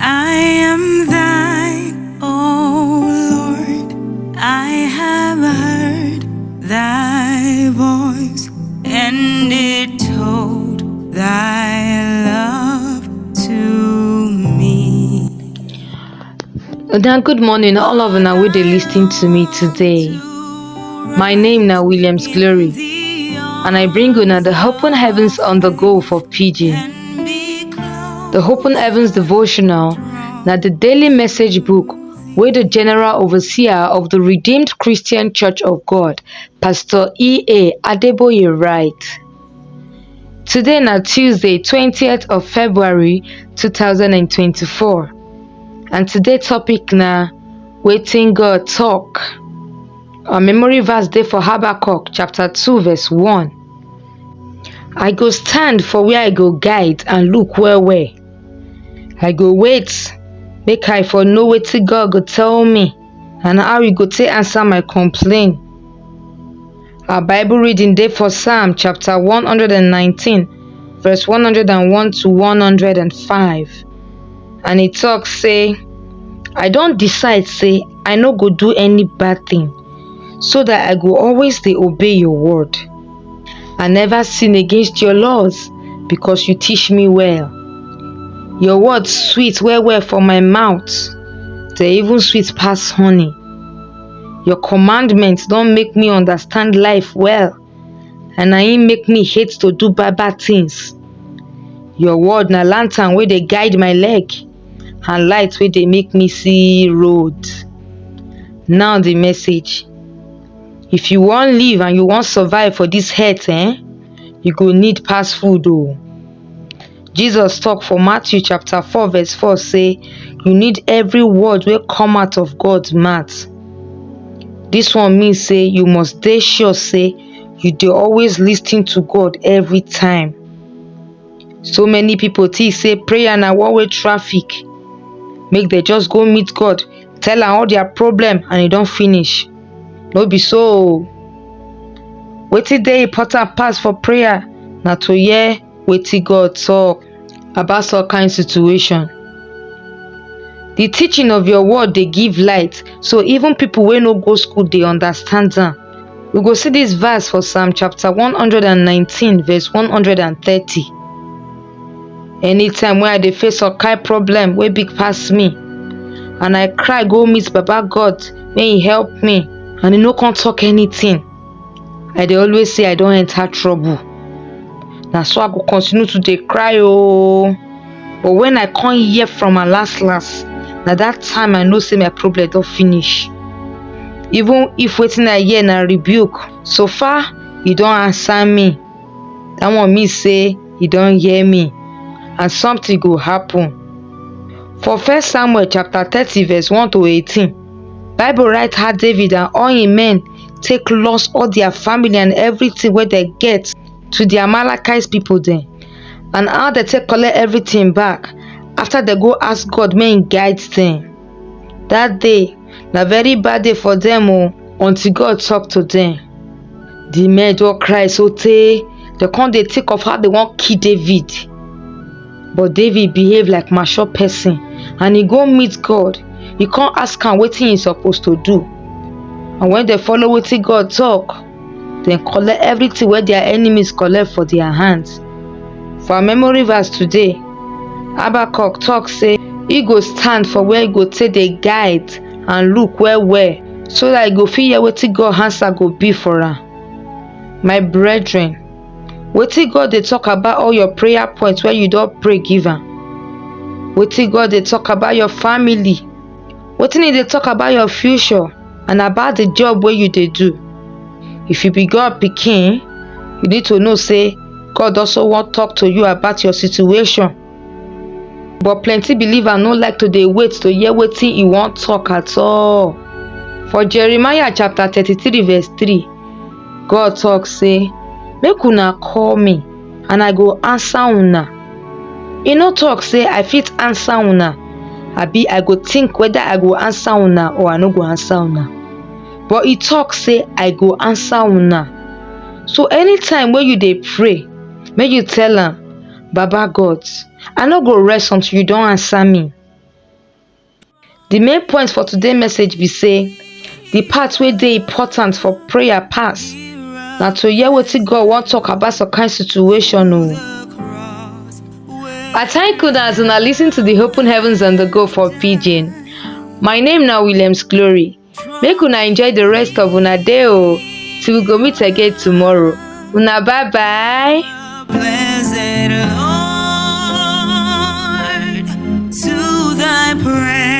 I am thine, O Lord. I have heard thy voice, and it told thy love to me. Then good morning, all of you wey dey listening to me today. My name na Williams Glory, and I bring una the Open Heavens on the Go for Pidgin. The Open Heavens Devotional na the daily message book wey the General Overseer of the Redeemed Christian Church of God, Pastor E.A. Adeboye write. Today na Tuesday, 20th of February 2024. And today's topic na WETIN God TOK. Our memory verse dey for Habakkuk chapter 2 verse 1. I go stand for where I go guide and look well. I go wait, make I for know wetin God go tell me and how he go take answer my complaint. Our Bible reading dey for Psalm chapter 119 verse 101 to 105. And it talks say, I don decide say I no go do any bad thing, so that I go always dey obey your word. I never sin against your laws, because you teach me well. Your words sweet well for my mouth, they even sweet pass honey. Your commandments don make me understand life well, and na im make me hate to do bad things. Your word na lantern wey dey guide my leg, and light wey dey make me see road. Now the message. If you wan live and you wan survive for this earth, you go need pass food o. Jesus talk for Matthew chapter 4 verse 4 say, you need every word wey come out of God's mouth. This one mean say you must dey sure say you dey always lis ten to God every time. So many people think say prayer na one-way traffic. Make they just go meet God, tell am all their problem, and e don finish. No be so. Wetin dey important pass for prayer na to hear wetin God talk about some kind situation. The teaching of your word dey give light, so even people wey no go school dey understand am. We go see this verse for Psalm chapter 119 verse 130. Anytime wey I dey face some kind problem wey big pass me, and I cry go meet Baba God may he help me, and he no come talk anything, I dey always say I don enter trouble. Na so I go continue to dey cry o. But when I come hear from am last, na that time I know say my problem don finish. Even if wetin I hear na rebuke, so far he don answer me. That one mean say he don hear me, and something go happen. For 1 Samuel chapter 30 verse 1 to 18, Bible write how David and all him men take lost all their family and everything wey they get to the Amalekite people dem, and how they take collect everything back after they go ask God may he guide them. That day na very bad day for them until God talk to them. The men don cry so tey they come dey think of how they wan kill David. But David behave like mature person, and he go meet God. He come ask am wetin he supposed to do. And when they follow wetin God talk, then collect everything wey their enemies collect for their hands. For our memory verse today, Habakkuk talk say he go stand for where he go take dey guide and look well, so that he go fit hear wetin God answer go be for am. My brethren, wetin God dey talk about all your prayer points wey you don pray give am? Wetin God dey talk about your family? Wetin he dey talk about your future and about the job wey you dey do? If you be God pikin, you need to know say God also wan talk to you about your situation. But plenty believers no like to dey wait to hear wetin he wan talk at all. For Jeremiah chapter 33 verse 3, God talk say, make una call me and I go answer una. He no talk say I fit answer una, abi I go think whether I go answer una or I no go answer una. But he talk say I go answer una. So anytime when you dey pray, make you tell am, Baba God, I no go rest until you don answer me. The main point for today's message be say the part wey dey important for prayer pass na to hear wetin God wan talk about some kind situation o. I thank una as una lis ten to the Open Heavens on the Go for Pidgin. My name na Williams Glory. Make una enjoy the rest of una day o. Till we go meet again tomorrow. Una bye bye. Blessed Lord, to thy praise.